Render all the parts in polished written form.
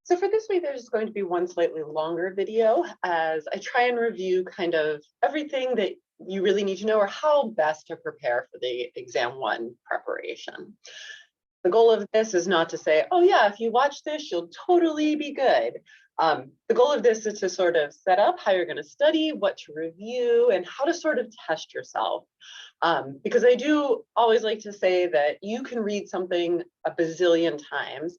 So for this week, there's going to be one slightly longer video as I try and review kind of everything that you really need to know or how best to prepare for the exam one preparation. The goal of this is not to say, oh yeah, if you watch this, you'll totally be good. The goal of this is to sort of set up how you're going to study, what to review, and how to sort of test yourself. Because I do always like to say that you can read something a bazillion times,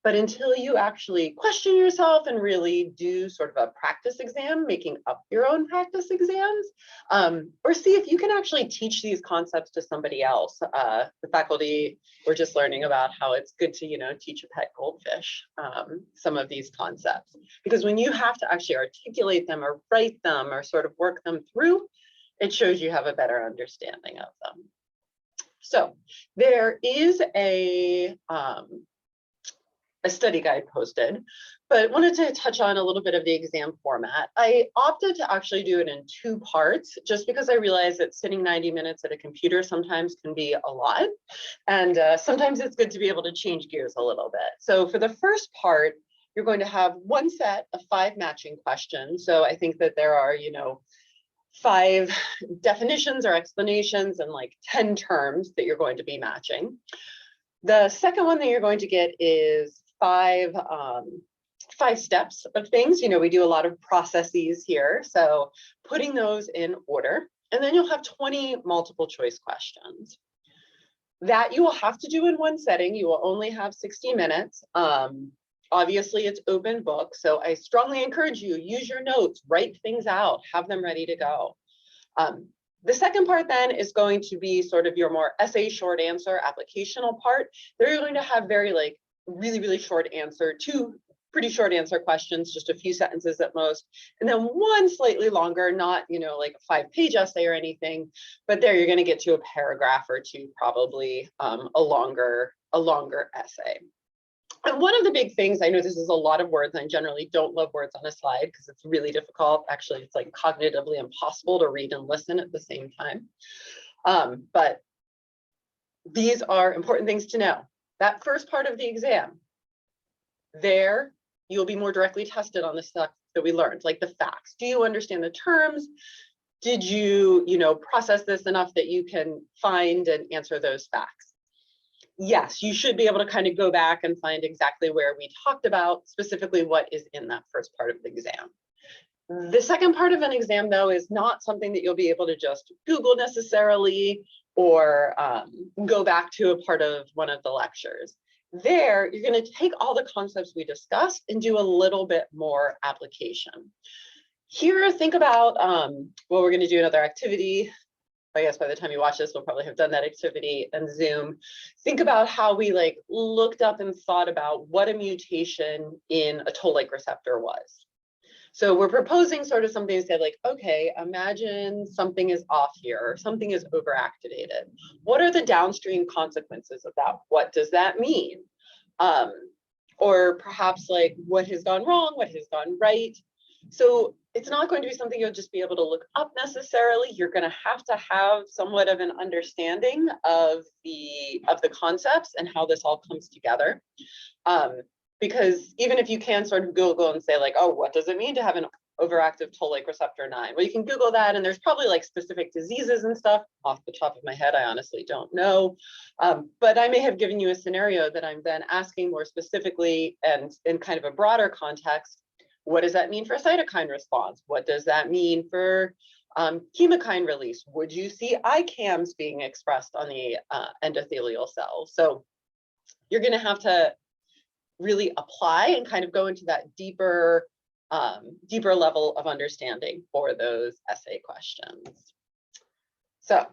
but until you actually question yourself and really do sort of a practice exam, making up your own practice exams, or see if you can actually teach these concepts to somebody else. The faculty were just learning about how it's good to, teach a pet goldfish some of these concepts. Because when you have to actually articulate them or write them or sort of work them through, it shows you have a better understanding of them. So there is a study guide posted, but wanted to touch on a little bit of the exam format. I opted to actually do it in 2 parts, just because I realized that sitting 90 minutes at a computer sometimes can be a lot. And sometimes it's good to be able to change gears a little bit. So for the first part, you're going to have one set of 5 matching questions. So I think that there are, 5 definitions or explanations and like 10 terms that you're going to be matching. The second one that you're going to get is 5 steps of things. We do a lot of processes here, so putting those in order. And then you'll have 20 multiple choice questions that you will have to do in one setting. You will only have 60 minutes. Obviously, it's open book, so I strongly encourage you, use your notes, write things out, have them ready to go. The second part then is going to be sort of your more essay short answer applicational part. There you're going to have very really short answer, 2 pretty short answer questions, just a few sentences at most, and then one slightly longer, not like a 5-page essay or anything, but there you're going to get to a paragraph or 2, probably a longer essay. And one of the big things, I know this is a lot of words, and I generally don't love words on a slide because it's really difficult. Actually, it's like cognitively impossible to read and listen at the same time. But these are important things to know. That first part of the exam, there you'll be more directly tested on the stuff that we learned, like the facts. Do you understand the terms? Did you, process this enough that you can find and answer those facts? Yes, you should be able to kind of go back and find exactly where we talked about specifically what is in that first part of the exam. The second part of an exam, though, is not something that you'll be able to just Google necessarily or go back to a part of one of the lectures. There, you're going to take all the concepts we discussed and do a little bit more application. Here, think about, well, we're going to do another activity. I guess by the time you watch this, we'll probably have done that activity in Zoom. Think about how we looked up and thought about what a mutation in a toll-like receptor was. So we're proposing sort of something to say okay, imagine something is off here or something is overactivated. What are the downstream consequences of that? What does that mean? Or perhaps what has gone wrong, what has gone right? So it's not going to be something you'll just be able to look up necessarily. You're going to have somewhat of an understanding of the concepts and how this all comes together. Because even if you can sort of Google and say oh, what does it mean to have an overactive toll-like receptor 9? Well, you can Google that, and there's probably specific diseases and stuff. Off the top of my head, I honestly don't know. But I may have given you a scenario that I'm then asking more specifically and in kind of a broader context. What does that mean for cytokine response? What does that mean for chemokine release? Would you see ICAMs being expressed on the endothelial cells? So you're going to have to really apply and kind of go into that deeper level of understanding for those essay questions. So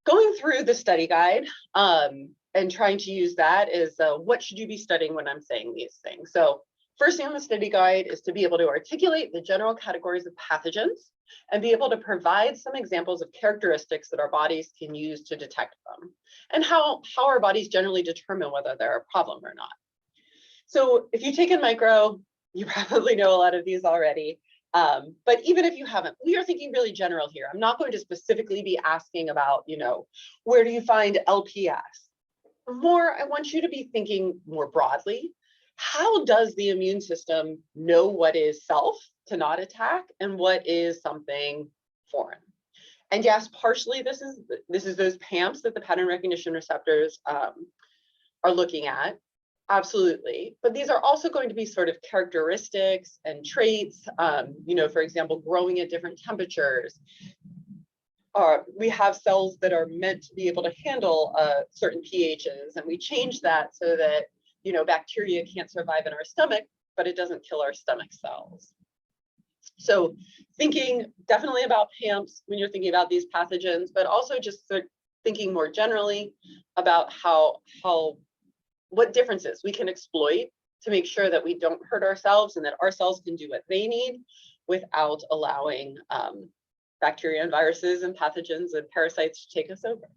going through the study guide and trying to use that is what should you be studying when I'm saying these things? So first thing on the study guide is to be able to articulate the general categories of pathogens and be able to provide some examples of characteristics that our bodies can use to detect them and how our bodies generally determine whether they're a problem or not. So if you've taken micro, you probably know a lot of these already. But even if you haven't, we are thinking really general here. I'm not going to specifically be asking about, where do you find LPS? More, I want you to be thinking more broadly. how does the immune system know what is self to not attack and what is something foreign? And yes, partially this is those PAMPs that the pattern recognition receptors are looking at. Absolutely. But these are also going to be sort of characteristics and traits, for example, growing at different temperatures. We have cells that are meant to be able to handle certain pHs, and we change that so that, bacteria can't survive in our stomach, but it doesn't kill our stomach cells. So thinking definitely about PAMPs when you're thinking about these pathogens, but also just thinking more generally about what differences we can exploit to make sure that we don't hurt ourselves and that our cells can do what they need without allowing bacteria and viruses and pathogens and parasites to take us over.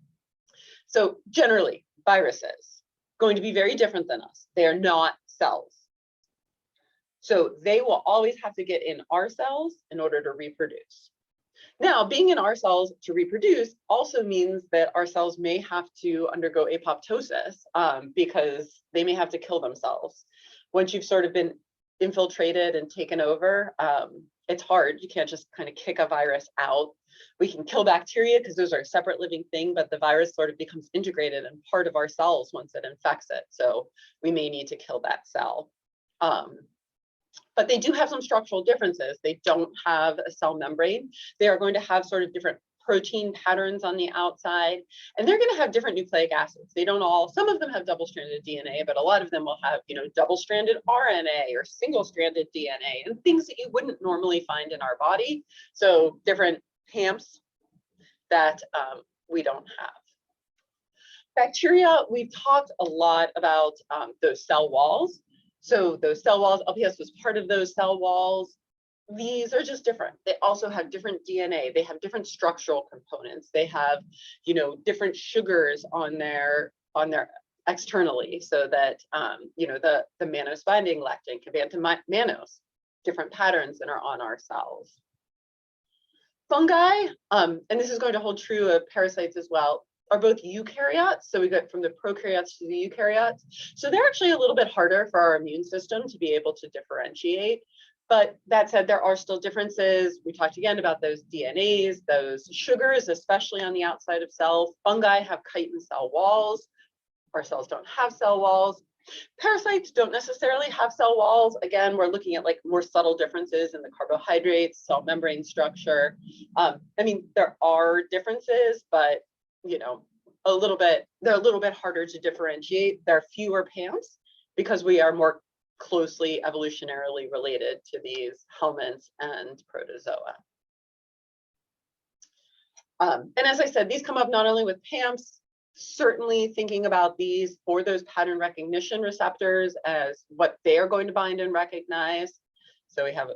So generally, viruses going to be very different than us. They are not cells. So they will always have to get in our cells in order to reproduce. Now, being in our cells to reproduce also means that our cells may have to undergo apoptosis because they may have to kill themselves. Once you've sort of been infiltrated and taken over, it's hard. You can't just kind of kick a virus out. We can kill bacteria because those are a separate living thing, but the virus sort of becomes integrated and part of our cells once it infects it. So we may need to kill that cell. But they do have some structural differences. They don't have a cell membrane. They are going to have sort of different protein patterns on the outside, and they're going to have different nucleic acids. They don't all, some of them have double-stranded DNA, but a lot of them will have, double-stranded RNA or single-stranded DNA and things that you wouldn't normally find in our body. So different PAMPs that we don't have. Bacteria, we've talked a lot about those cell walls. So those cell walls, LPS was part of those cell walls. These are just different. They also have different DNA. They have different structural components. They have, different sugars on their externally, so that the mannose binding lectin can bind to mannose, different patterns that are on our cells. Fungi, and this is going to hold true of parasites as well, are both eukaryotes. So we go from the prokaryotes to the eukaryotes. So they're actually a little bit harder for our immune system to be able to differentiate. But that said, there are still differences. We talked again about those DNAs, those sugars, especially on the outside of cells. Fungi have chitin cell walls. Our cells don't have cell walls. Parasites don't necessarily have cell walls. Again, we're looking at like more subtle differences in the carbohydrates, cell membrane structure. There are differences, but they're a little bit harder to differentiate. There are fewer PAMPs because we are more closely evolutionarily related to these helminths and protozoa. And as I said, these come up not only with PAMPs, certainly thinking about these for those pattern recognition receptors as what they are going to bind and recognize. So we have,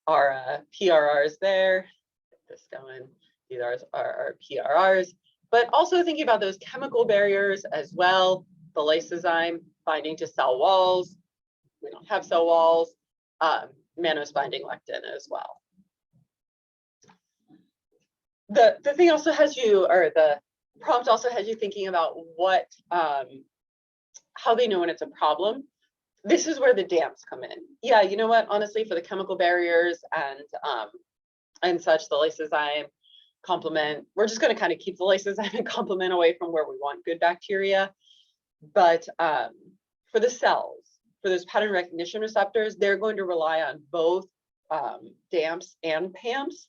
our PRRs there. Get this going. These are our PRRs, but also thinking about those chemical barriers as well. The lysozyme binding to cell walls. We don't have cell walls. Mannose binding lectin as well. The thing also has you, or the prompt also has you thinking about what, how they know when it's a problem. This is where the DAMPs come in. Yeah, you know what? Honestly, for the chemical barriers and such, the lysozyme complement, we're just going to kind of keep the lysozyme and complement away from where we want good bacteria. But for the cells, for those pattern recognition receptors, they're going to rely on both DAMPs and PAMPs.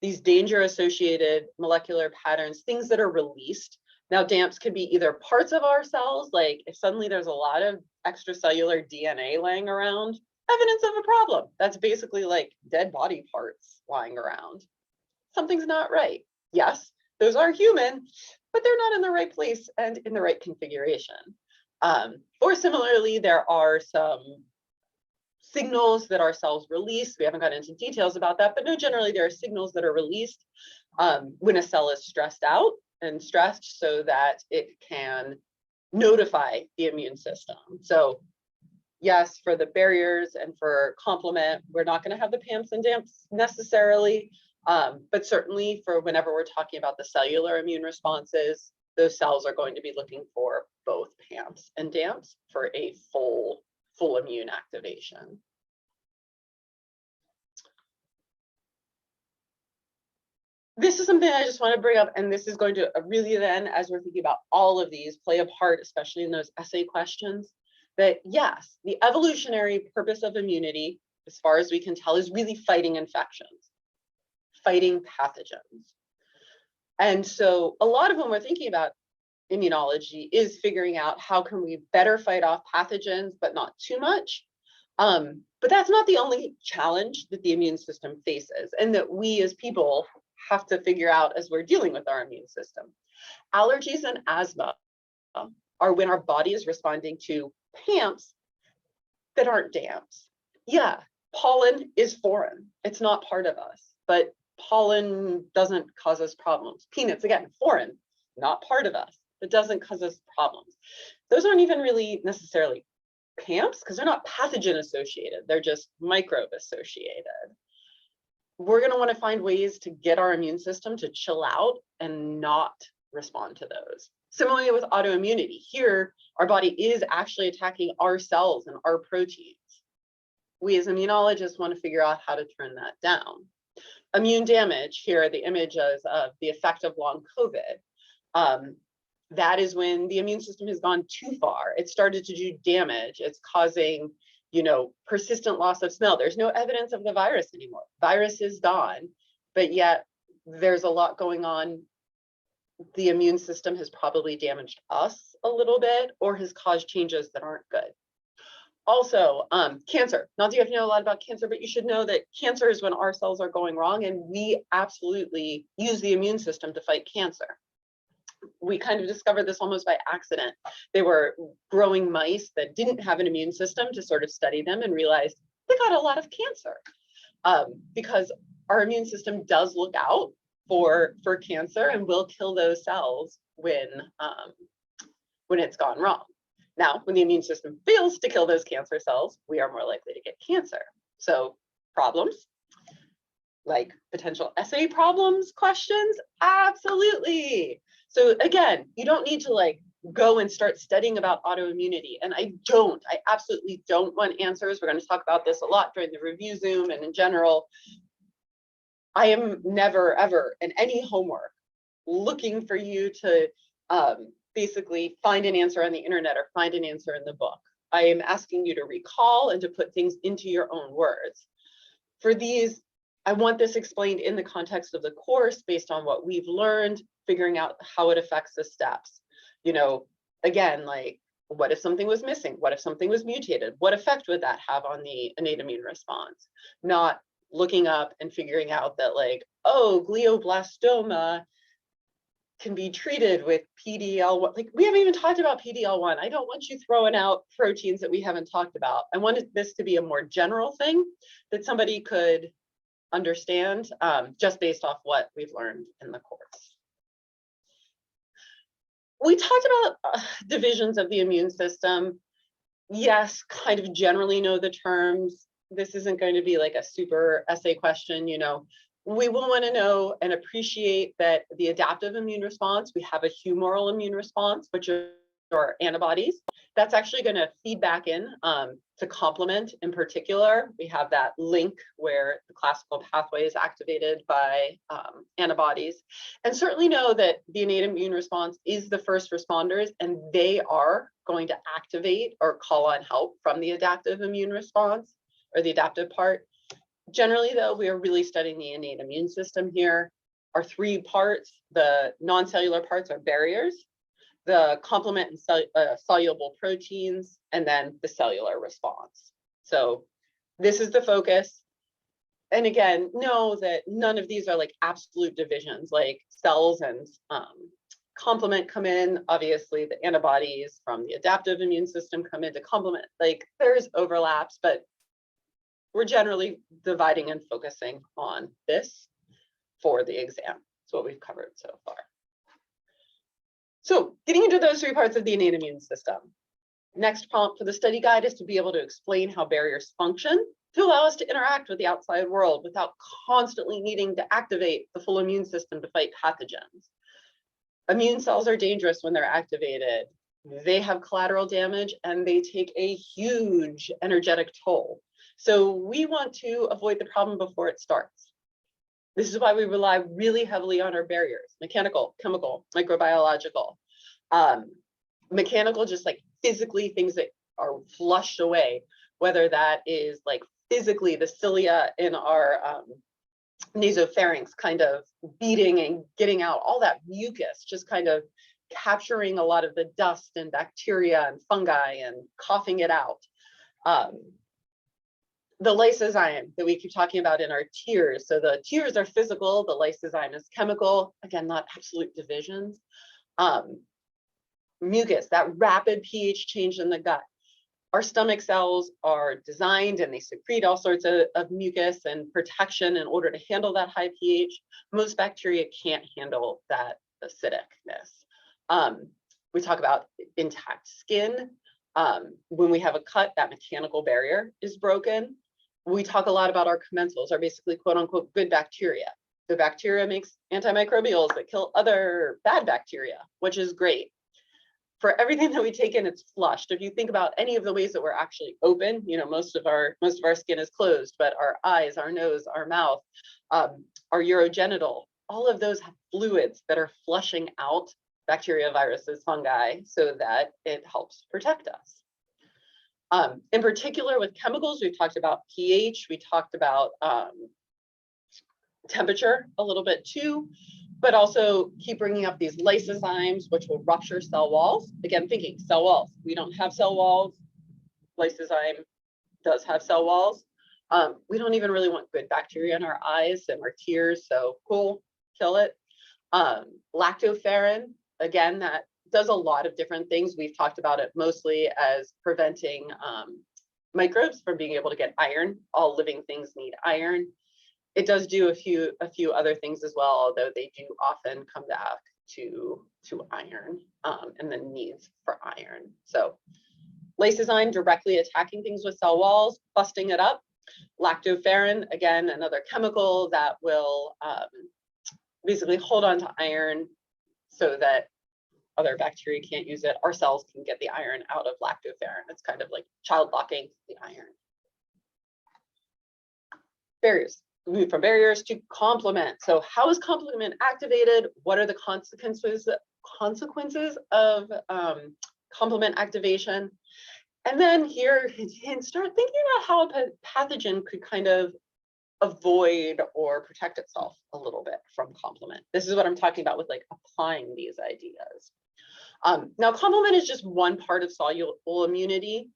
These danger-associated molecular patterns, things that are released. Now, DAMPs could be either parts of our cells, like if suddenly there's a lot of extracellular DNA laying around, evidence of a problem. That's basically like dead body parts lying around. Something's not right. Yes, those are human, but they're not in the right place and in the right configuration. Or similarly, there are some signals that our cells release. We haven't got into details about that, but no, generally there are signals that are released when a cell is stressed out and stressed so that it can notify the immune system. So yes, for the barriers and for complement, we're not going to have the PAMPs and DAMPs necessarily, but certainly for whenever we're talking about the cellular immune responses, those cells are going to be looking for both PAMPs and DAMPs for a full full immune activation. This is something I just want to bring up, and this is going to really then, as we're thinking about all of these, play a part, especially in those essay questions, that yes, the evolutionary purpose of immunity, as far as we can tell, is really fighting infections, fighting pathogens. And so a lot of when we're thinking about immunology is figuring out how can we better fight off pathogens, but not too much. But that's not the only challenge that the immune system faces, and that we as people have to figure out as we're dealing with our immune system. Allergies and asthma are when our body is responding to PAMPs that aren't DAMPs. Yeah, pollen is foreign. It's not part of us, but pollen doesn't cause us problems. Peanuts, again, foreign, not part of us, but doesn't cause us problems. Those aren't even really necessarily PAMPs because they're not pathogen associated. They're just microbe associated. We're going to want to find ways to get our immune system to chill out and not respond to those. Similarly with autoimmunity, here our body is actually attacking our cells and our proteins. We as immunologists want to figure out how to turn that down. Immune damage, here are the images of the effect of long COVID. That is when the immune system has gone too far. It started to do damage. It's causing, persistent loss of smell. There's no evidence of the virus anymore. Virus is gone, but yet there's a lot going on. The immune system has probably damaged us a little bit or has caused changes that aren't good. Also, cancer. Not that you have to know a lot about cancer, but you should know that cancer is when our cells are going wrong, and we absolutely use the immune system to fight cancer. We kind of discovered this almost by accident. They were growing mice that didn't have an immune system to sort of study them and realized they got a lot of cancer because our immune system does look out for cancer and will kill those cells when it's gone wrong. Now, when the immune system fails to kill those cancer cells, we are more likely to get cancer. So problems, like potential essay problems, questions, absolutely. So again, you don't need to go and start studying about autoimmunity. And I absolutely don't want answers. We're going to talk about this a lot during the review Zoom and in general. I am never, ever in any homework looking for you to basically find an answer on the internet or find an answer in the book. I am asking you to recall and to put things into your own words. For these, I want this explained in the context of the course based on what we've learned, figuring out how it affects the steps. Again, what if something was missing? What if something was mutated? What effect would that have on the innate immune response? Not looking up and figuring out that glioblastoma can be treated with PD-L1. We haven't even talked about PD-L1. I don't want you throwing out proteins that we haven't talked about. I wanted this to be a more general thing that somebody could understand just based off what we've learned in the course. We talked about divisions of the immune system. Yes, kind of generally know the terms. This isn't going to be like a super essay question, We will want to know and appreciate that the adaptive immune response, we have a humoral immune response, which are antibodies. That's actually going to feed back in to complement in particular. We have that link where the classical pathway is activated by antibodies. And certainly know that the innate immune response is the first responders, and they are going to activate or call on help from the adaptive immune response or the adaptive part. Generally, though, we are really studying the innate immune system here. Our three parts, the non-cellular parts are barriers, the complement and soluble proteins, and then the cellular response. So this is the focus. And again, know that none of these are absolute divisions, cells and complement come in. Obviously, the antibodies from the adaptive immune system come into complement. There's overlaps, but we're generally dividing and focusing on this for the exam. That's what we've covered so far. So getting into those three parts of the innate immune system. Next prompt for the study guide is to be able to explain how barriers function to allow us to interact with the outside world without constantly needing to activate the full immune system to fight pathogens. Immune cells are dangerous when they're activated. they have collateral damage and they take a huge energetic toll. So we want to avoid the problem before it starts. This is why we rely really heavily on our barriers: mechanical, chemical, microbiological. Mechanical, just like physically things that are flushed away, whether that is like physically the cilia in our nasopharynx kind of beating and getting out all that mucus, just kind of capturing a lot of the dust and bacteria and fungi and coughing it out. The lysozyme that we keep talking about in our tears. So the tears are physical, the lysozyme is chemical, again, not absolute divisions. Mucus, that rapid pH change in the gut. Our stomach cells are designed and they secrete all sorts of mucus and protection in order to handle that high pH. Most bacteria can't handle that acidicness. We talk about intact skin. When we have a cut, that mechanical barrier is broken. We talk a lot about our commensals, are basically quote unquote good bacteria. The bacteria makes antimicrobials that kill other bad bacteria, which is great. For everything that we take in, it's flushed. If you think about any of the ways that we're actually open, you know, most of our skin is closed, but our eyes, our nose, our mouth, our urogenital, all of those have fluids that are flushing out bacteria, viruses, fungi, so that it helps protect us. In particular with chemicals, we've talked about pH, we talked about temperature a little bit too, but also keep bringing up these lysozymes, which will rupture cell walls. Again, thinking cell walls. We don't have cell walls. Lysozyme does have cell walls. We don't even really want good bacteria in our eyes and our tears, so cool, kill it. Lactoferrin, again, that does a lot of different things. We've talked about it mostly as preventing microbes from being able to get iron. All living things need iron. It does do a few other things as well, although they do often come back to iron and the needs for iron. So lysozyme directly attacking things with cell walls, busting it up. Lactoferrin, again, another chemical that will basically hold on to iron so that other bacteria can't use it. Our cells can get the iron out of lactoferrin. It's kind of like child locking the iron. Barriers. We move from barriers to complement. So how is complement activated? What are the consequences of complement activation? And then here, and start thinking about how a pathogen could kind of avoid or protect itself a little bit from complement. This is what I'm talking about with like applying these ideas. Now, complement is just one part of soluble immunity.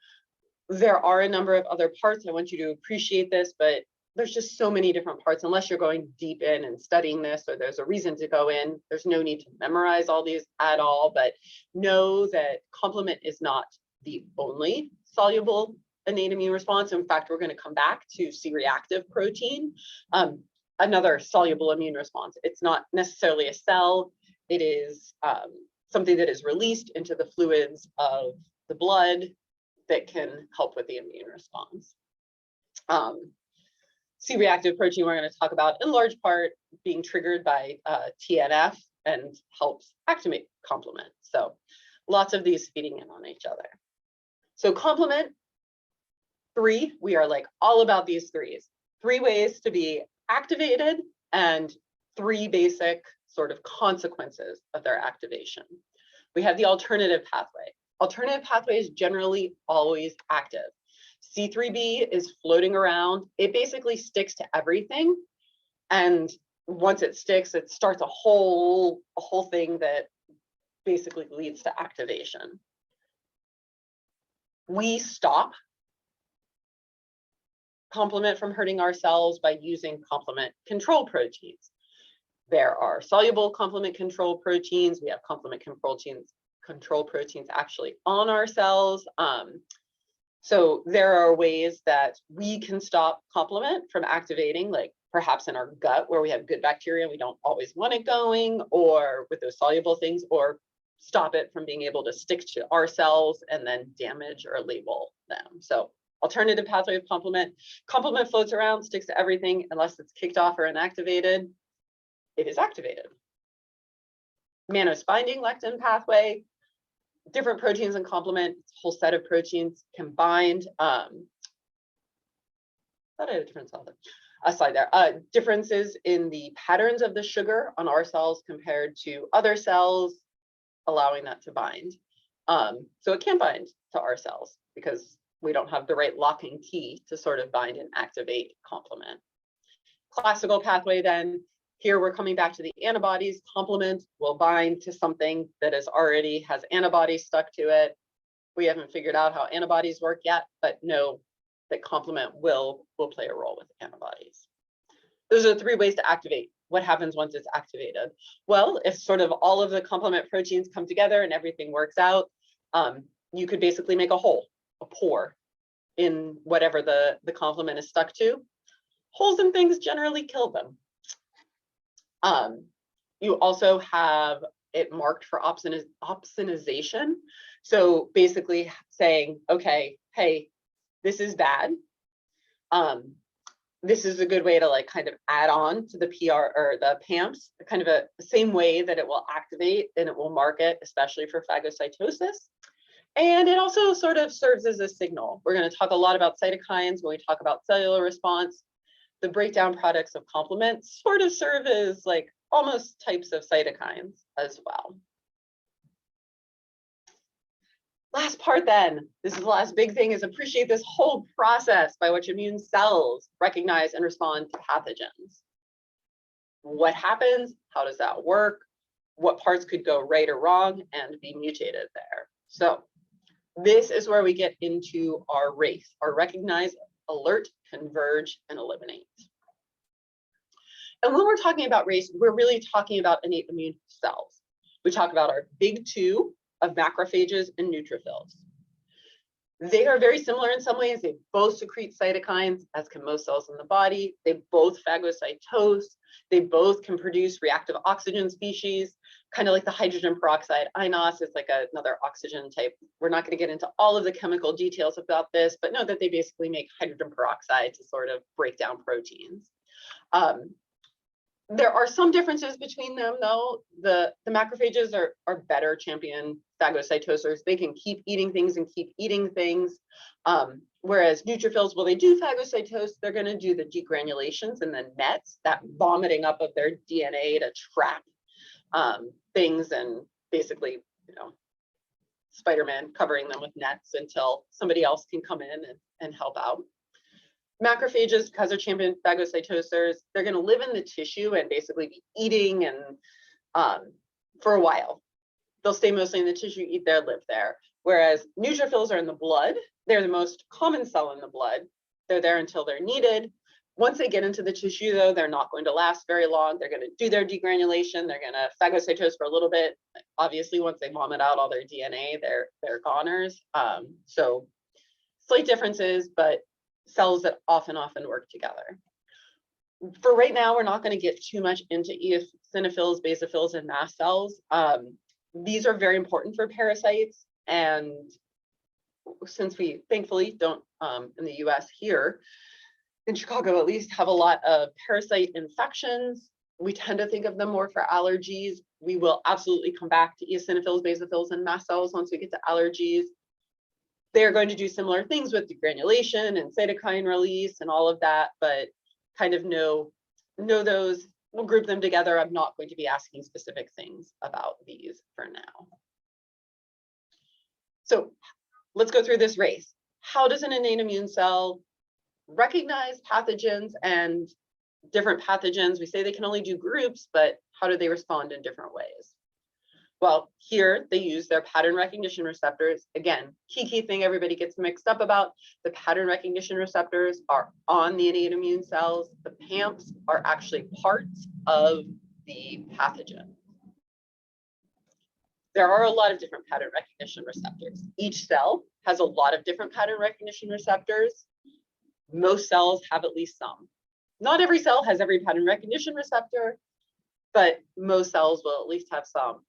There are a number of other parts. I want you to appreciate this, but there's just so many different parts. Unless you're going deep in and studying this, or there's a reason to go in, there's no need to memorize all these at all, but know that complement is not the only soluble innate immune response. In fact, we're going to come back to C-reactive protein, another soluble immune response. It's not necessarily a cell. It is something that is released into the fluids of the blood that can help with the immune response. C-reactive protein we're going to talk about in large part being triggered by TNF and helps activate complement. So lots of these feeding in on each other. So complement, three, we are like all about these threes. 3 ways to be activated and 3 basic sort of consequences of their activation. We have the alternative pathway. Alternative pathway is generally always active. C3b is floating around. It basically sticks to everything. And once it sticks, it starts a whole thing that basically leads to activation. We stop complement from hurting our cells by using complement control proteins. There are soluble complement control proteins. We have complement control proteins actually on our cells. So there are ways that we can stop complement from activating, like perhaps in our gut where we have good bacteria and we don't always want it going, or with those soluble things, or stop it from being able to stick to our cells and then damage or label them. So alternative pathway of complement. Complement floats around, sticks to everything unless it's kicked off or inactivated. It is activated. Mannose binding lectin pathway. different proteins and complement, whole set of proteins combined. Thought I had a different slide there. Differences in the patterns of the sugar on our cells compared to other cells, allowing that to bind. So it can bind to our cells because we don't have the right locking key to sort of bind and activate complement. Classical pathway then, here we're coming back to the antibodies. Complement will bind to something that is already has antibodies stuck to it. We haven't figured out how antibodies work yet, but know that complement will play a role with antibodies. Those are 3 ways to activate. What happens once it's activated? Well, if sort of all of the complement proteins come together and everything works out, you could basically make a hole, a pore in whatever the complement is stuck to. Holes in things generally kill them. You also have it marked for opsonization. So basically saying, okay, hey, this is bad. This is a good way to like kind of add on to the PR or the PAMPs, kind of the same way that it will activate and it will mark it, especially for phagocytosis. And it also sort of serves as a signal. We're going to talk a lot about cytokines when we talk about cellular response. The breakdown products of complement sort of serve as like almost types of cytokines as well. Last part then, this is the last big thing, is appreciate this whole process by which immune cells recognize and respond to pathogens. What happens? How does that work? What parts could go right or wrong and be mutated there? So this is where we get into our race, our recognize, alert, converge, and eliminate. And when we're talking about race, we're really talking about innate immune cells. We talk about our big 2 of macrophages and neutrophils. They are very similar in some ways. They both secrete cytokines, as can most cells in the body. They both phagocytose. They both can produce reactive oxygen species, kind of like the hydrogen peroxide. INOS is like another oxygen type. We're not going to get into all of the chemical details about this, but know that they basically make hydrogen peroxide to sort of break down proteins. There are some differences between them, though. The macrophages are better champion phagocytosers. They can keep eating things and keep eating things. Whereas neutrophils, well, they do phagocytose. They're going to do the degranulations and the nets, that vomiting up of their DNA to trap things, and basically, you know, Spider-Man covering them with nets until somebody else can come in and help out. Macrophages, because they're champion phagocytosers, they're going to live in the tissue and basically be eating and for a while. They'll stay mostly in the tissue, eat there, live there. Whereas neutrophils are in the blood. They're the most common cell in the blood. They're there until they're needed. Once they get into the tissue, though, they're not going to last very long. They're going to do their degranulation. They're going to phagocytose for a little bit. Obviously, once they vomit out all their DNA, they're goners. So slight differences, but cells that often work together. For right now, we're not going to get too much into eosinophils, basophils, and mast cells. These are very important for parasites, and since we thankfully don't, in the US here, in Chicago at least, have a lot of parasite infections, we tend to think of them more for allergies. We will absolutely come back to eosinophils, basophils, and mast cells once we get to allergies. They're going to do similar things with degranulation and cytokine release and all of that, but kind of know those. We'll group them together. I'm not going to be asking specific things about these for now. So let's go through this race. How does an innate immune cell recognize pathogens and different pathogens? We say they can only do groups, but how do they respond in different ways? Well, here they use their pattern recognition receptors. Again, key thing everybody gets mixed up about. The pattern recognition receptors are on the innate immune cells. The PAMPs are actually parts of the pathogen. There are a lot of different pattern recognition receptors. Each cell has a lot of different pattern recognition receptors. Most cells have at least some. Not every cell has every pattern recognition receptor, but most cells will at least have some.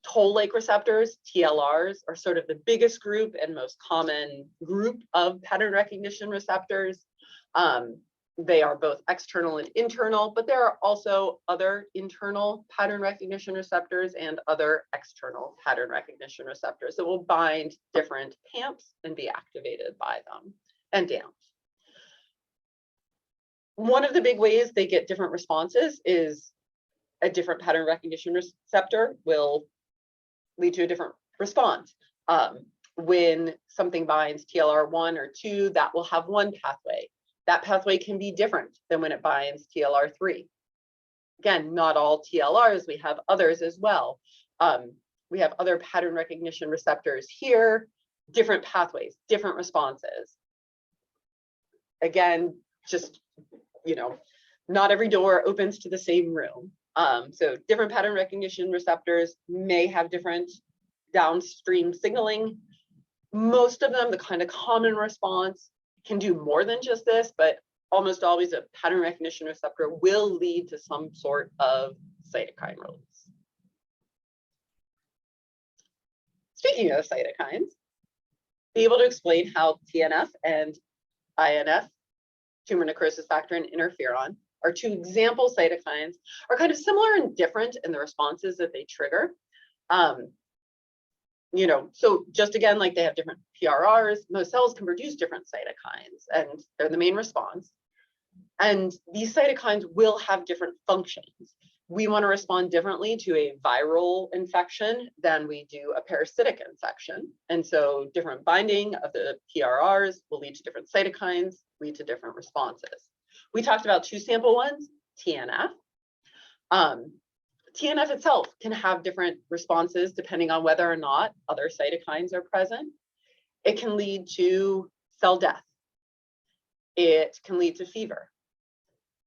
Toll-like receptors, TLRs, are sort of the biggest group and most common group of pattern recognition receptors. They are both external and internal, but there are also other internal pattern recognition receptors and other external pattern recognition receptors that will bind different PAMPs and be activated by them, and DAMPs. One of the big ways they get different responses is a different pattern recognition receptor will lead to a different response. When something binds TLR1 or 2, that will have one pathway. That pathway can be different than when it binds TLR3. Again, not all TLRs, we have others as well. We have other pattern recognition receptors here, different pathways, different responses. Again, just, you know, not every door opens to the same room. So different pattern recognition receptors may have different downstream signaling. Most of them, the kind of common response, can do more than just this, but almost always a pattern recognition receptor will lead to some sort of cytokine release. Speaking of cytokines, be able to explain how TNF and INF, tumor necrosis factor and interferon, are two example cytokines, are kind of similar and different in the responses that they trigger. You know, so just again, like they have different PRRs, most cells can produce different cytokines, and they're the main response. And these cytokines will have different functions. We want to respond differently to a viral infection than we do a parasitic infection. And so different binding of the PRRs will lead to different cytokines, lead to different responses. We talked about two sample ones, TNF. TNF itself can have different responses depending on whether or not other cytokines are present. It can lead to cell death. It can lead to fever.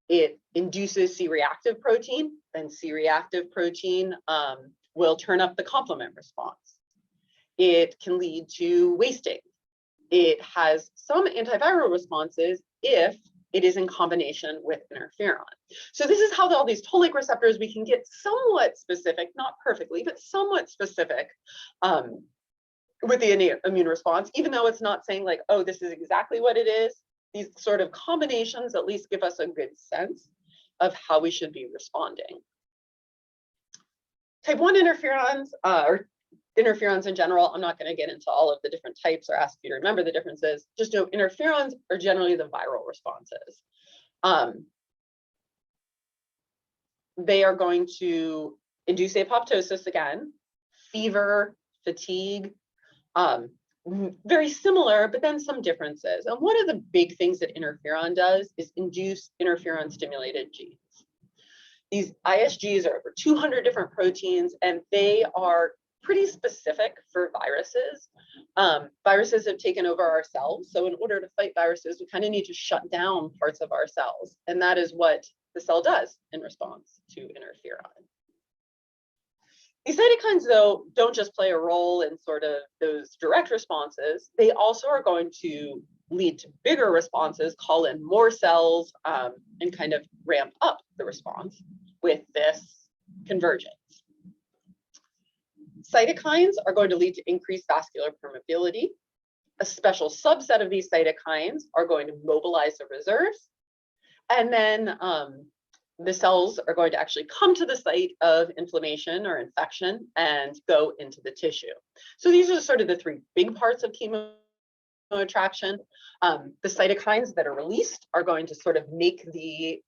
It induces C-reactive protein, and C-reactive protein will turn up the complement response. It can lead to wasting. It has some antiviral responses if it is in combination with interferon. So this is how all these toll-like receptors, we can get somewhat specific, not perfectly, but somewhat specific with the innate immune response, even though it's not saying like, oh, this is exactly what it is. These sort of combinations at least give us a good sense of how we should be responding. Type 1 interferons, or interferons in general, I'm not going to get into all of the different types or ask you to remember the differences. Just know interferons are generally the viral responses. They are going to induce apoptosis again, fever, fatigue, very similar, but then some differences. And one of the big things that interferon does is induce interferon stimulated genes. These ISGs are over 200 different proteins, and they are pretty specific for viruses. Viruses have taken over our cells. So in order to fight viruses, we kind of need to shut down parts of our cells. And that is what the cell does in response to interferon. These cytokines, though, don't just play a role in sort of those direct responses. They also are going to lead to bigger responses, call in more cells, and kind of ramp up the response with this convergence. Cytokines are going to lead to increased vascular permeability. A special subset of these cytokines are going to mobilize the reserves. And then the cells are going to actually come to the site of inflammation or infection and go into the tissue. So these are sort of the three big parts of chemoattraction. The cytokines that are released are going to sort of make the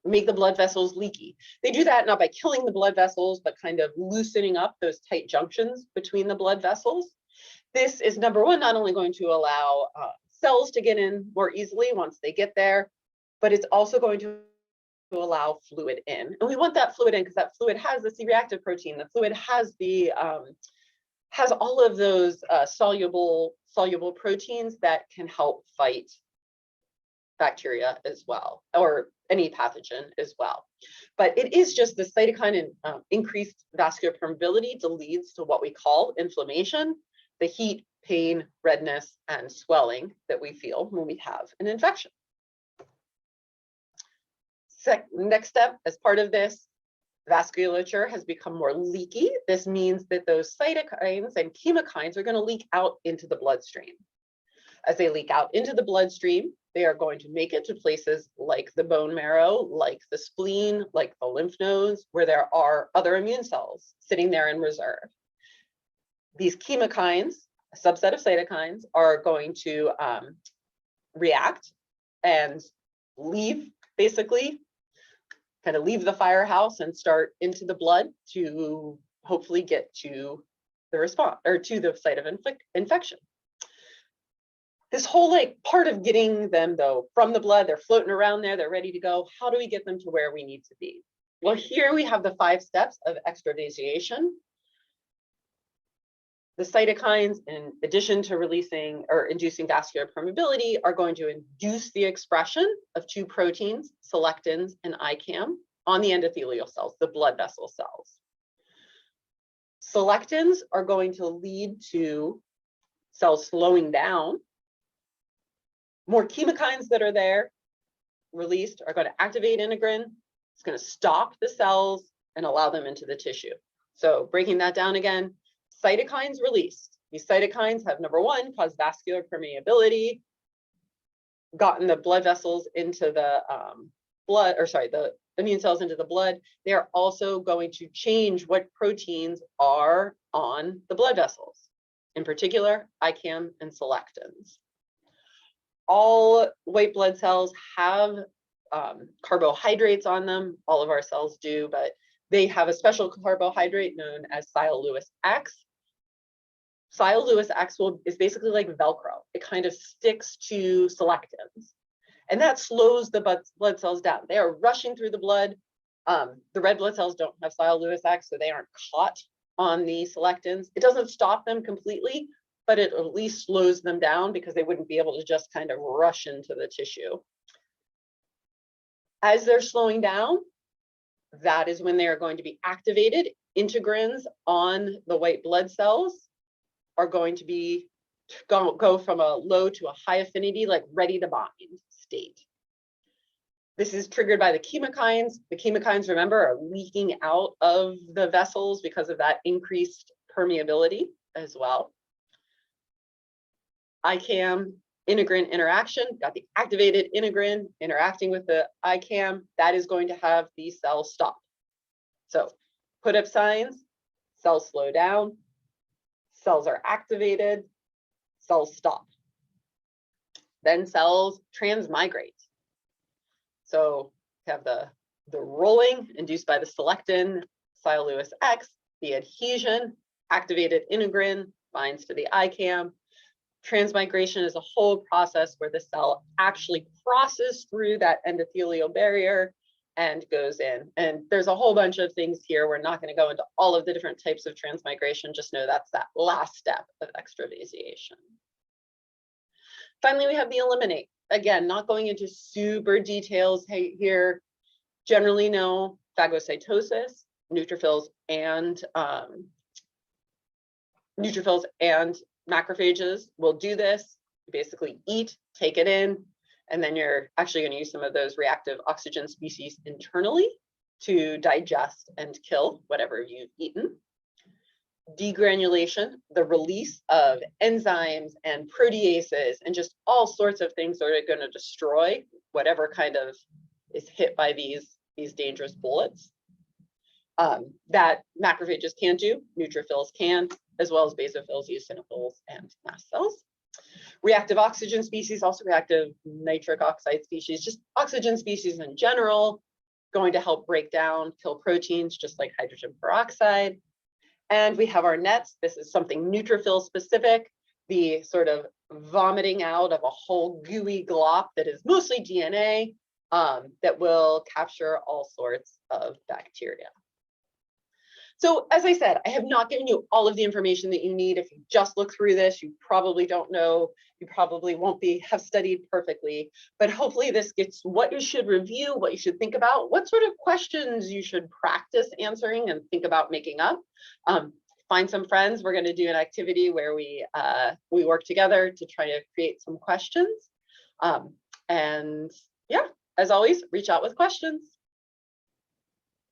blood vessels leaky. They do that not by killing the blood vessels, but kind of loosening up those tight junctions between the blood vessels. This is, number one, not only going to allow cells to get in more easily once they get there, but it's also going to allow fluid in. And we want that fluid in because that fluid has the C-reactive protein. The fluid has the has all of those soluble proteins that can help fight bacteria as well, or any pathogen as well. But it is just the cytokine and increased vascular permeability that leads to what we call inflammation, the heat, pain, redness, and swelling that we feel when we have an infection. Next step, as part of this, vasculature has become more leaky. This means that those cytokines and chemokines are going to leak out into the bloodstream. As they leak out into the bloodstream, they are going to make it to places like the bone marrow, like the spleen, like the lymph nodes, where there are other immune cells sitting there in reserve. These chemokines, a subset of cytokines, are going to react and leave, basically, kind of leave the firehouse and start into the blood to hopefully get to the response or to the site of infection. This whole like part of getting them though from the blood, they're floating around there, they're ready to go. How do we get them to where we need to be? Well, here we have the 5 steps of extravasation. The cytokines, in addition to releasing or inducing vascular permeability, are going to induce the expression of 2 proteins, selectins and ICAM, on the endothelial cells, the blood vessel cells. Selectins are going to lead to cells slowing down. More chemokines that are there released are going to activate integrin. It's going to stop the cells and allow them into the tissue. So breaking that down again, cytokines released. These cytokines have, number 1, caused vascular permeability, gotten the blood vessels into the the immune cells into the blood. They are also going to change what proteins are on the blood vessels, in particular, ICAM and selectins. All white blood cells have carbohydrates on them. All of our cells do, but they have a special carbohydrate known as sial-Lewis X. Sial-Lewis X is basically like Velcro. It kind of sticks to selectins, and that slows the blood cells down. They are rushing through the blood. The red blood cells don't have sial-Lewis X, so they aren't caught on the selectins. It doesn't stop them completely, but it at least slows them down because they wouldn't be able to just kind of rush into the tissue. As they're slowing down, that is when they are going to be activated. Integrins on the white blood cells are going to be go from a low to a high affinity, like ready to bind state. This is triggered by the chemokines. The chemokines, remember, are leaking out of the vessels because of that increased permeability as well. ICAM integrin interaction, got the activated integrin interacting with the ICAM, that is going to have these cells stop. So put up signs, cells slow down, cells are activated, cells stop. Then cells transmigrate. So we have the rolling induced by the selectin, sial-Lewis X, the adhesion, activated integrin binds to the ICAM. Transmigration is a whole process where the cell actually crosses through that endothelial barrier and goes in. And there's a whole bunch of things here. We're not going to go into all of the different types of transmigration. Just know that's that last step of extravasation. Finally, we have the eliminate. Again, not going into super details here. Generally know phagocytosis, neutrophils and macrophages will do this. You basically eat, take it in, and then you're actually going to use some of those reactive oxygen species internally to digest and kill whatever you've eaten. Degranulation, the release of enzymes and proteases and just all sorts of things that are going to destroy whatever kind of is hit by these dangerous bullets. That macrophages can't do, neutrophils can, as well as basophils, eosinophils, and mast cells. Reactive oxygen species, also reactive nitric oxide species, just oxygen species in general, going to help break down, kill proteins, just like hydrogen peroxide. And we have our nets. This is something neutrophil specific, the sort of vomiting out of a whole gooey glop that is mostly DNA that will capture all sorts of bacteria. So as I said, I have not given you all of the information that you need. If you just look through this, you probably don't know, you probably won't have studied perfectly, but hopefully this gets what you should review, what you should think about, what sort of questions you should practice answering and think about making up. Find some friends. We're going to do an activity where we work together to try to create some questions. And yeah, as always, reach out with questions.